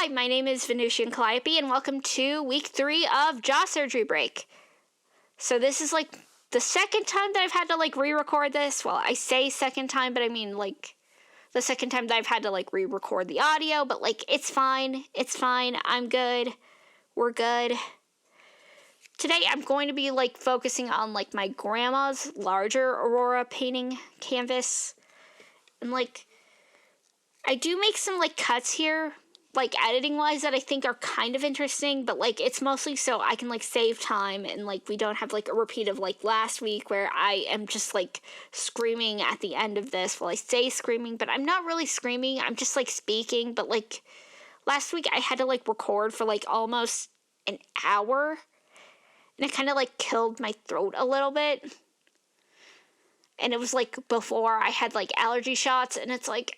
Hi, my name is Venusian Calliope, and welcome to week 3 of jaw surgery break. So this is like the second time that I've had to like re-record this. Well, I say second time, but I mean like the second time that I've had to like re-record the audio, but like it's fine. It's fine. I'm good. We're good. Today I'm going to be like focusing on like my grandma's larger Aurora painting canvas. And like I do make some like cuts here, like editing wise, that I think are kind of interesting, but like it's mostly so I can like save time and like we don't have like a repeat of like last week where I am just like screaming at the end of this. Well, I say screaming, but I'm not really screaming. I'm just like speaking. But like last week I had to like record for like almost an hour, and it kind of like killed my throat a little bit. And it was like before I had like allergy shots, and it's like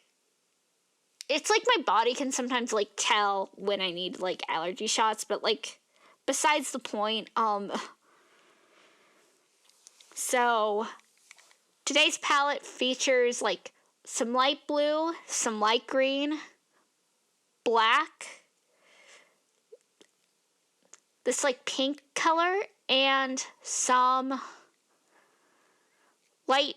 my body can sometimes like tell when I need like allergy shots, but like besides the point. So today's palette features like some light blue, some light green, black, this like pink color, and some light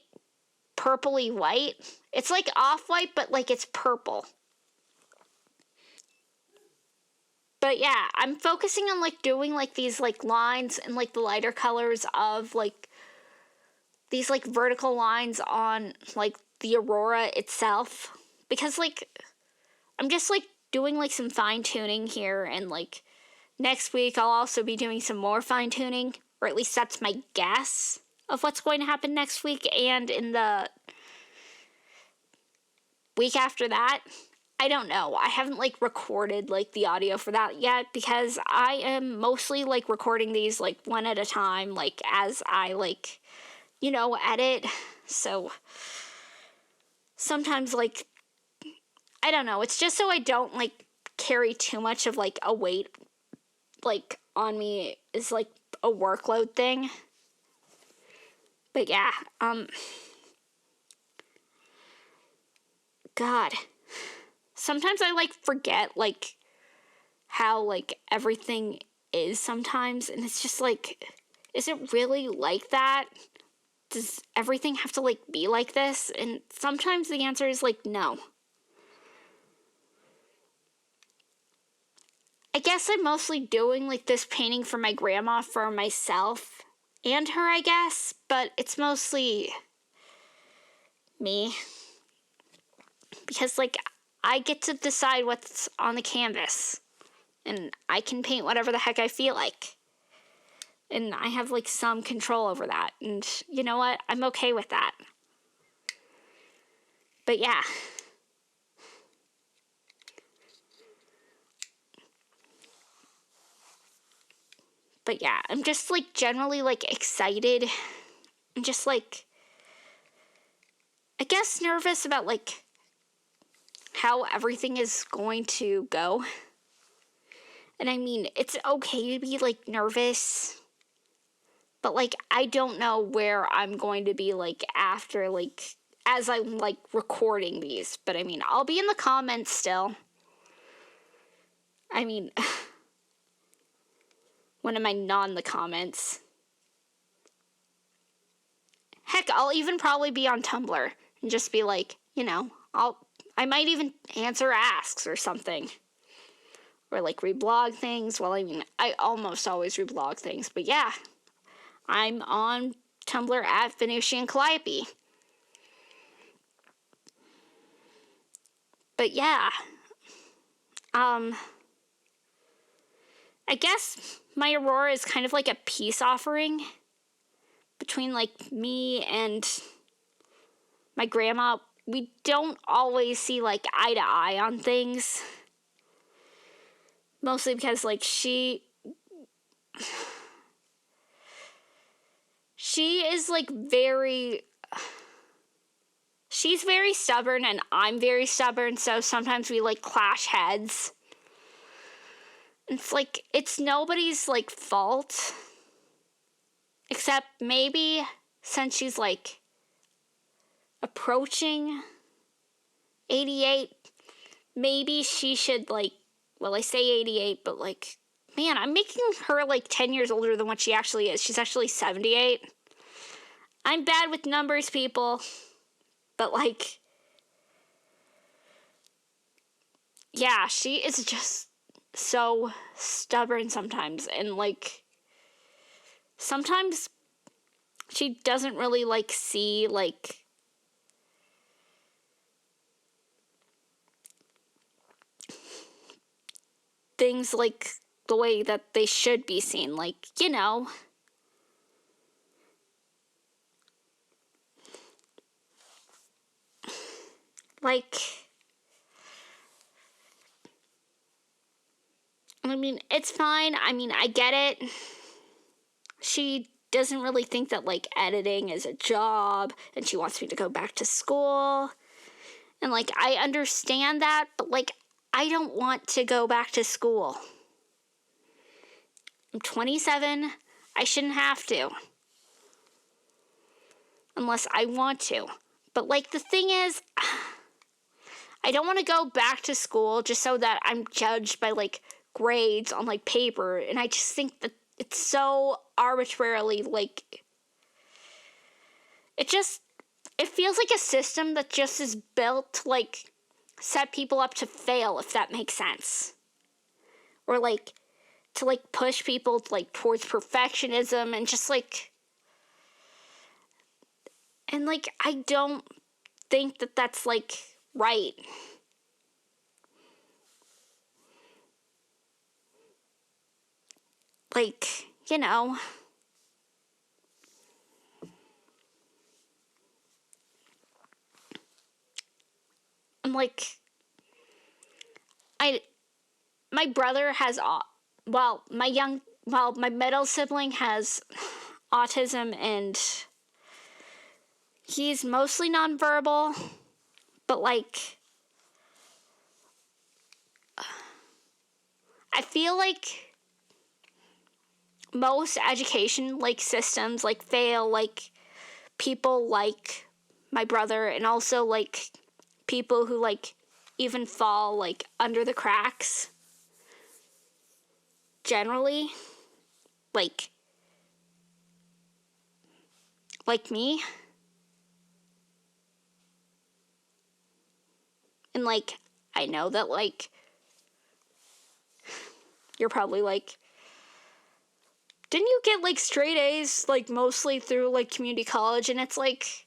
purpley white. It's like off-white, but like it's purple. But yeah, I'm focusing on like doing like these like lines and like the lighter colors of like these like vertical lines on like the Aurora itself, because like I'm just like doing like some fine tuning here, and like next week I'll also be doing some more fine tuning, or at least that's my guess of what's going to happen next week. And in the week after that, I don't know. I haven't like recorded like the audio for that yet, because I am mostly like recording these like one at a time, like as I like, you know, edit. So sometimes like, I don't know, it's just so I don't like carry too much of like a weight like on me is like a workload thing. But yeah, God, sometimes I like forget like how like everything is sometimes, and it's just like, is it really like that? Does everything have to like be like this? And sometimes the answer is like no. I guess I'm mostly doing like this painting for my grandma, for myself and her, I guess, but it's mostly me, because like I get to decide what's on the canvas, and I can paint whatever the heck I feel like. And I have like some control over that. And you know what? I'm okay with that. But yeah. But yeah, I'm just like generally like excited. I'm just like, I guess nervous about like how everything is going to go. And I mean, it's okay to be like nervous, but like I don't know where I'm going to be like after like as I'm like recording these. But I mean, I'll be in the comments still. I mean, when am I not in the comments? Heck, I'll even probably be on Tumblr and just be like, you know, I might even answer asks or something. Or like reblog things. Well, I mean, I almost always reblog things, but yeah. I'm on Tumblr at Venusian Calliope. But yeah. I guess my Aurora is kind of like a peace offering between like me and my grandma. We don't always see like eye to eye on things. Mostly because like she is like she's very stubborn and I'm very stubborn, so sometimes we like clash heads. It's like, it's nobody's like fault, except maybe since she's like approaching 88, maybe she should like well, I say 88, but like, man, I'm making her like 10 years older than what she actually is. She's actually 78. I'm bad with numbers, people. But like, yeah, she is just so stubborn sometimes. And like, sometimes she doesn't really like see like things like the way that they should be seen. Like, you know, like, I mean, it's fine. I mean, I get it. She doesn't really think that like editing is a job and she wants me to go back to school. And like, I understand that, but like, I don't want to go back to school. I'm 27. I shouldn't have to. Unless I want to. But like, the thing is, I don't want to go back to school just so that I'm judged by like grades on like paper. And I just think that it's so arbitrarily like, it feels like a system that just is built to like set people up to fail, if that makes sense. Or like to like push people like towards perfectionism and just like, and like, I don't think that that's like right. Like, you know, I'm like, my brother has, my middle sibling has autism, and he's mostly nonverbal, but like, I feel like most education like systems like fail like people like my brother, and also like people who like even fall like under the cracks generally, like me. And like, I know that like you're probably like, didn't you get like straight A's like mostly through like community college? And it's like,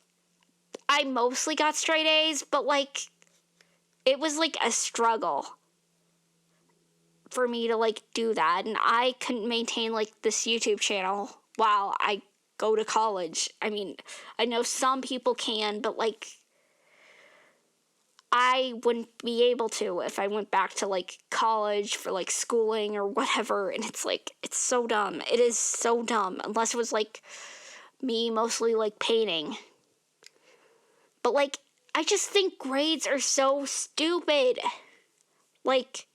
I mostly got straight A's, but like, it was like a struggle for me to like do that. And I couldn't maintain like this YouTube channel while I go to college. I mean, I know some people can, but like, I wouldn't be able to if I went back to like college for like schooling or whatever. And it's like, it's so dumb. It is so dumb. Unless it was like me mostly like painting. But like, I just think grades are so stupid. Like,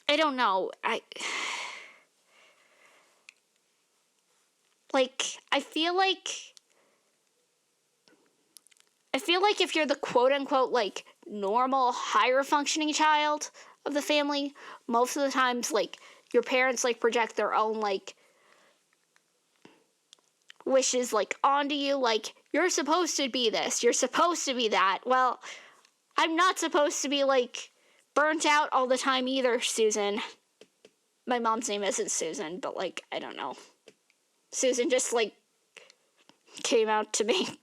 I don't know. I feel like if you're the quote unquote like normal higher functioning child of the family, most of the times like your parents like project their own like wishes like onto you, like you're supposed to be this, you're supposed to be that. Well, I'm not supposed to be like burnt out all the time either, Susan. My mom's name isn't Susan, but like, I don't know. Susan just like came out to me.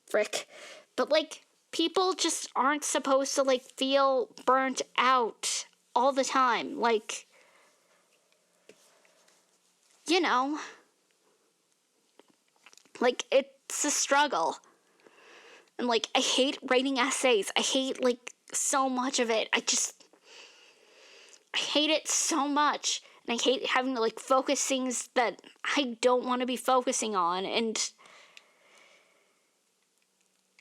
Frick. But like, people just aren't supposed to like feel burnt out all the time. Like, you know, like, it's a struggle. And like, I hate writing essays. I hate like so much of it. I hate it so much. And I hate having to like focus things that I don't want to be focusing on. And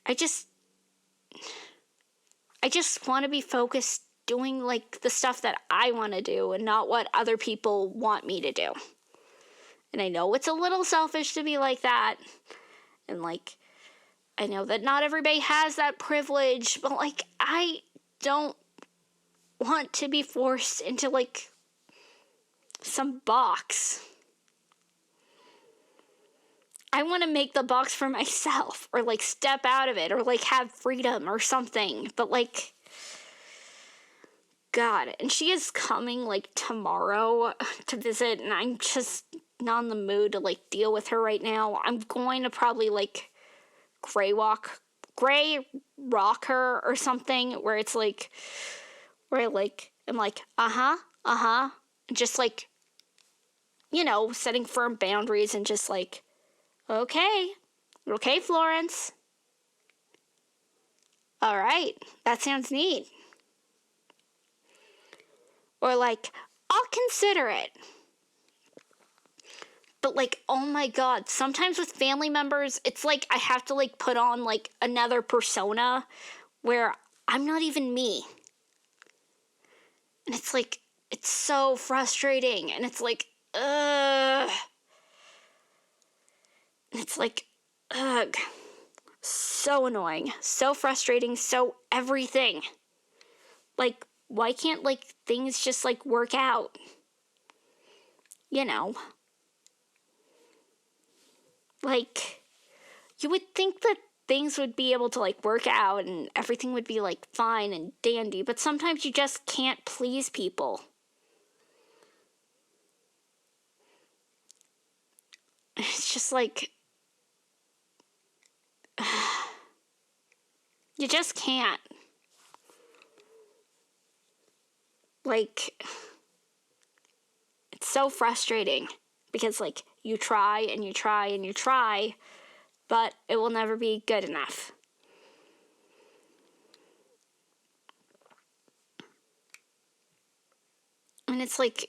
I just want to be focused doing like the stuff that I want to do and not what other people want me to do. And I know it's a little selfish to be like that. And like, I know that not everybody has that privilege, but like, I don't want to be forced into, like, some box. I want to make the box for myself, or, like, step out of it, or, like, have freedom or something. But, like, God. And she is coming, like, tomorrow to visit, and I'm just not in the mood to, like, deal with her right now. I'm going to probably, like, gray rock her or something, where it's like, where like I'm like, just like, setting firm boundaries and just like, okay, Florence, all right, that sounds neat, or like, I'll consider it. But, like, oh my God, sometimes with family members, it's like I have to, like, put on, like, another persona where I'm not even me. And it's like, it's so frustrating. And it's like, ugh. And it's like, ugh. So annoying. So frustrating. So everything. Like, why can't, like, things just, like, work out? Like, you would think that things would be able to, like, work out and everything would be, like, fine and dandy, but sometimes you just can't please people. It's just like, you just can't. Like, it's so frustrating because, like, you try and you try and you try, but it will never be good enough. And it's like,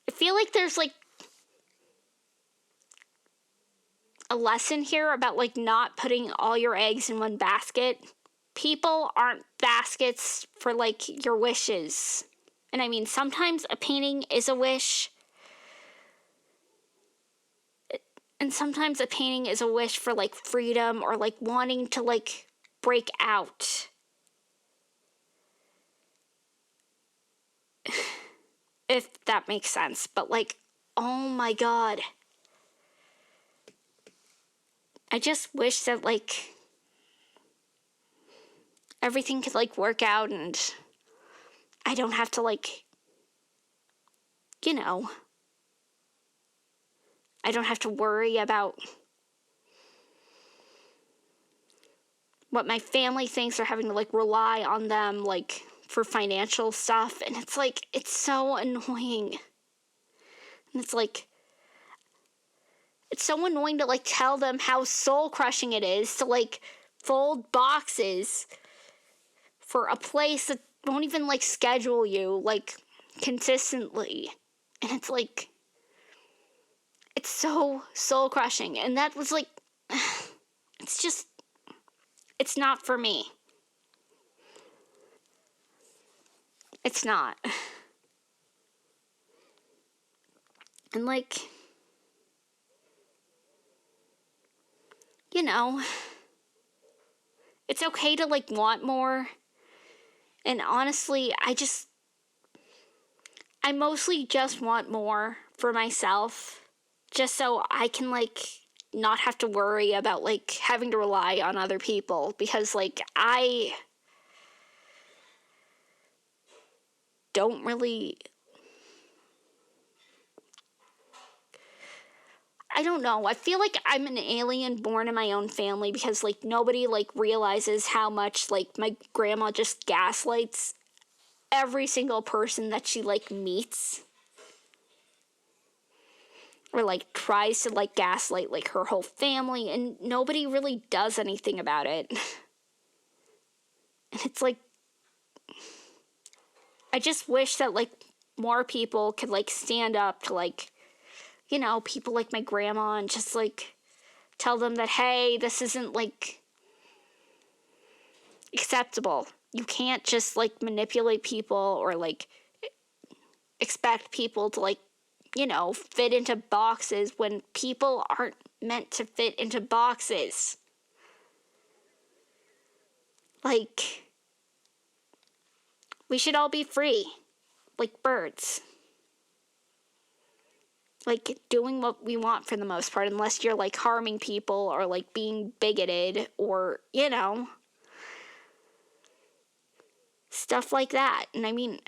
I feel like there's, like, a lesson here about, like, not putting all your eggs in one basket. People aren't baskets for, like, your wishes. And I mean, sometimes a painting is a wish. And sometimes a painting is a wish for, like, freedom or, like, wanting to, like, break out. If that makes sense. But, like, oh my God. I just wish that, like, everything could, like, work out and I don't have to, like, I don't have to worry about what my family thinks or having to, like, rely on them, like, for financial stuff. And it's like, it's so annoying. And it's like, it's so annoying to, like, tell them how soul crushing it is to, like, fold boxes for a place that won't even, like, schedule you, like, consistently. And it's like, it's so soul crushing. And that was like, it's just, it's not for me. It's not. And, like, it's okay to, like, want more. And honestly, I mostly just want more for myself. Just so I can, like, not have to worry about, like, having to rely on other people. Because, like, I don't really, I don't know. I feel like I'm an alien born in my own family because, like, nobody, like, realizes how much, like, my grandma just gaslights every single person that she, like, meets. Or, like, tries to, like, gaslight, like, her whole family, and nobody really does anything about it. And it's like, I just wish that, like, more people could, like, stand up to, like, people like my grandma and just, like, tell them that, hey, this isn't, like, acceptable. You can't just, like, manipulate people or, like, expect people to, like, fit into boxes when people aren't meant to fit into boxes. like, we should all be free, like birds. Like, doing what we want for the most part, unless you're, like, harming people or, like, being bigoted or, stuff like that. And I mean,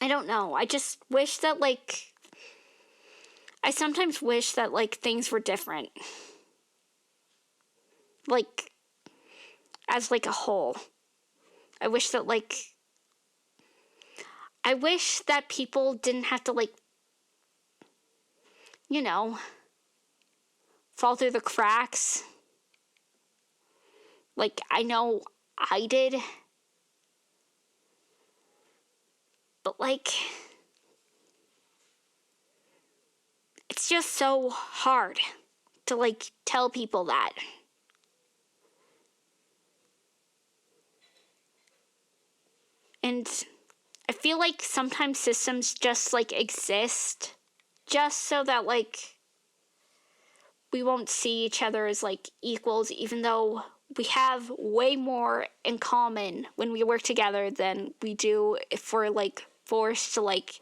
I don't know. I just wish that, like, I sometimes wish that, like, things were different. Like, as, like, a whole. I wish that, like, I wish that people didn't have to, like, fall through the cracks. Like, I know I did. But, like, it's just so hard to, like, tell people that. And I feel like sometimes systems just, like, exist just so that, like, we won't see each other as, like, equals, even though we have way more in common when we work together than we do if we're, like, forced to, like,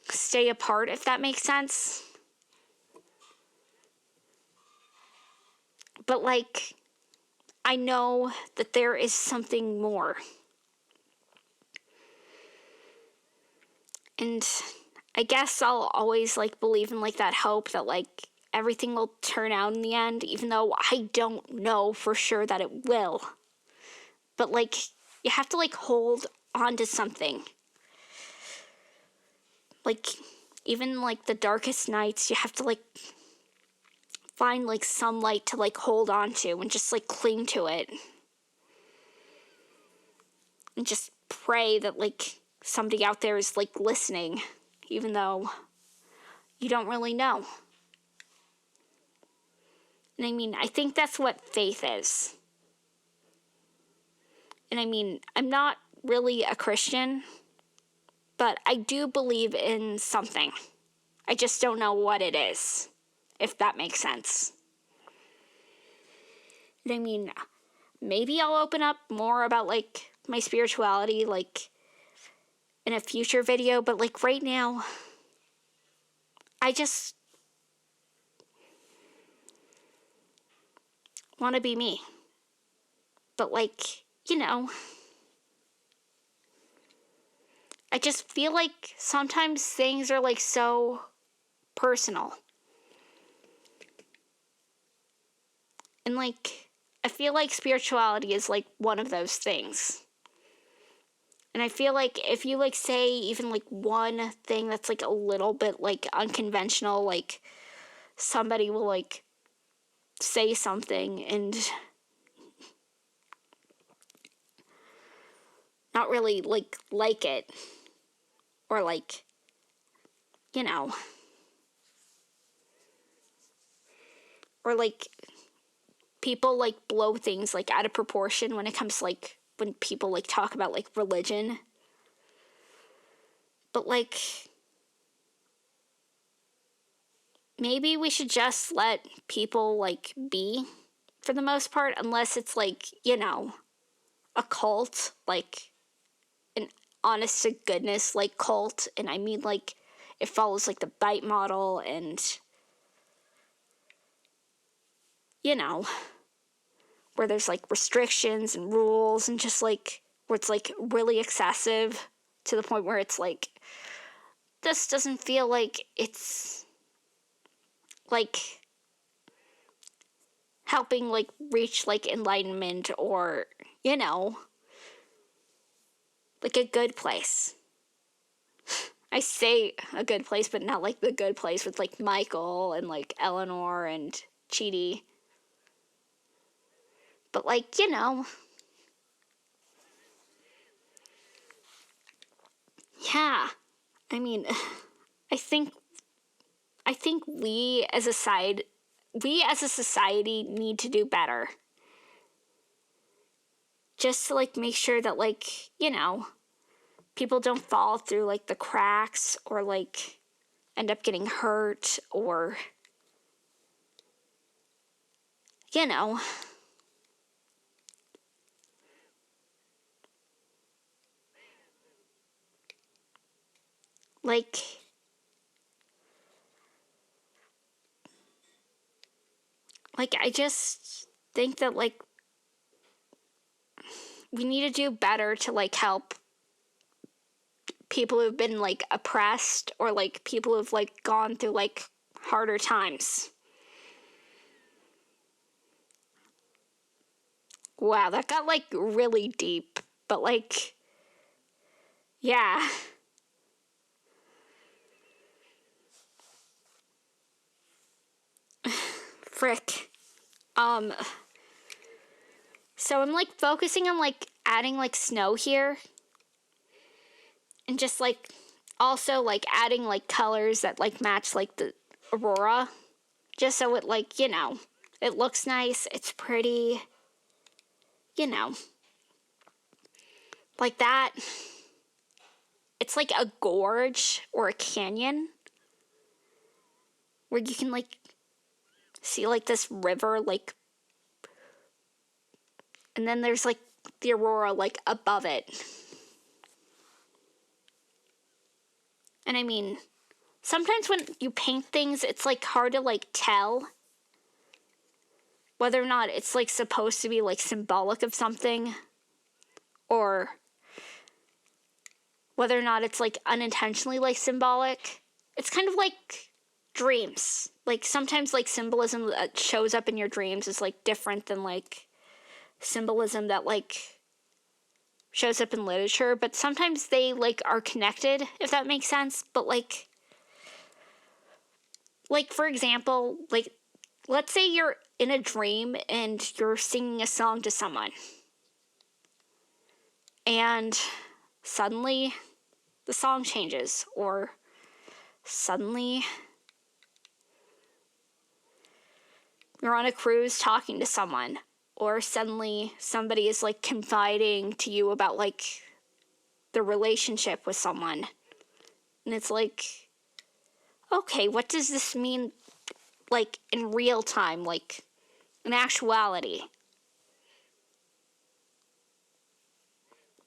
stay apart, if that makes sense. But, like, I know that there is something more. And I guess I'll always, like, believe in, like, that hope that, like, everything will turn out in the end, even though I don't know for sure that it will. But, like, you have to, like, hold on to something. Like, even, like, the darkest nights, you have to, like, find, like, some light to, like, hold on to and just, like, cling to it. And just pray that, like, somebody out there is, like, listening, even though you don't really know. And I mean, I think that's what faith is. And I mean, I'm not really a Christian, but I do believe in something. I just don't know what it is, if that makes sense. And I mean, maybe I'll open up more about, like, my spirituality, like, in a future video, but, like, right now, I just want to be me. But, like, I just feel like sometimes things are, like, so personal. And, like, I feel like spirituality is, like, one of those things. And I feel like if you, like, say even, like, one thing that's, like, a little bit, like, unconventional, like, somebody will, like, say something and not really, like it. Or, like, or, like, people, like, blow things, like, out of proportion when it comes to, like, when people, like, talk about, like, religion. But, like, maybe we should just let people, like, be for the most part, unless it's, like, a cult, like, an honest to goodness, like, cult. And I mean, like, it follows, like, the Bite model and, where there's, like, restrictions and rules and just, like, where it's, like, really excessive to the point where it's, like, this doesn't feel like it's, like, helping, like, reach, like, enlightenment or, like, a good place. I say a good place, but not, like, the good place with, like, Michael and, like, Eleanor and Chidi. But, like, yeah. I mean, I think we as a society need to do better. Just to, like, make sure that, like, people don't fall through, like, the cracks or, like, end up getting hurt or you know, like, I just think that, like, we need to do better to, like, help people who've been, like, oppressed, or, like, people who've, like, gone through, like, harder times. Wow, that got, like, really deep, but, like, yeah. Frick. So I'm, like, focusing on, like, adding, like, snow here. And just, like, also, like, adding, like, colors that, like, match, like, the aurora. Just so it, like, you know, it looks nice, it's pretty, you know. Like that. It's like a gorge or a canyon where you can, like, see, like, this river, like, and then there's, like, the aurora, like, above it. And I mean, sometimes when you paint things, it's, like, hard to, like, tell whether or not it's, like, supposed to be, like, symbolic of something, or whether or not it's, like, unintentionally, like, symbolic. It's kind of like dreams. Like, sometimes, like, symbolism that shows up in your dreams is, like, different than, like, symbolism that, like, shows up in literature, but sometimes they, like, are connected, if that makes sense. But, like, for example, like, let's say you're in a dream and you're singing a song to someone, and suddenly the song changes, or suddenly you're on a cruise talking to someone, or suddenly somebody is, like, confiding to you about, like, their relationship with someone. And it's like, okay, what does this mean, like, in real time, like, in actuality?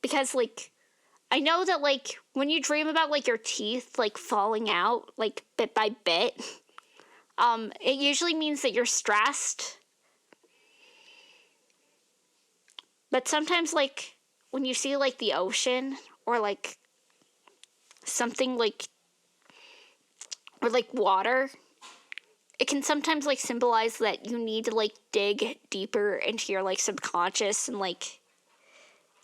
Because, like, I know that, like, when you dream about, like, your teeth, like, falling out, like, bit by bit, it usually means that you're stressed. But sometimes, like, when you see, like, the ocean, or, like, something, like, or, like, water, it can sometimes, like, symbolize that you need to, like, dig deeper into your, like, subconscious and, like,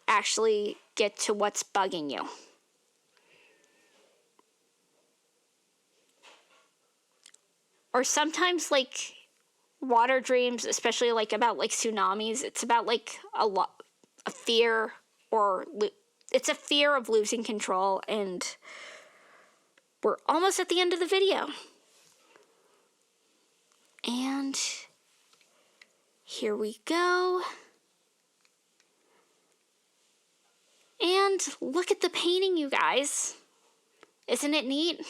actually get to what's bugging you. Or sometimes, like, water dreams, especially, like, about, like, tsunamis, it's about, like, a fear, or it's a fear of losing control. And we're almost at the end of the video. And here we go. And look at the painting, you guys. Isn't it neat?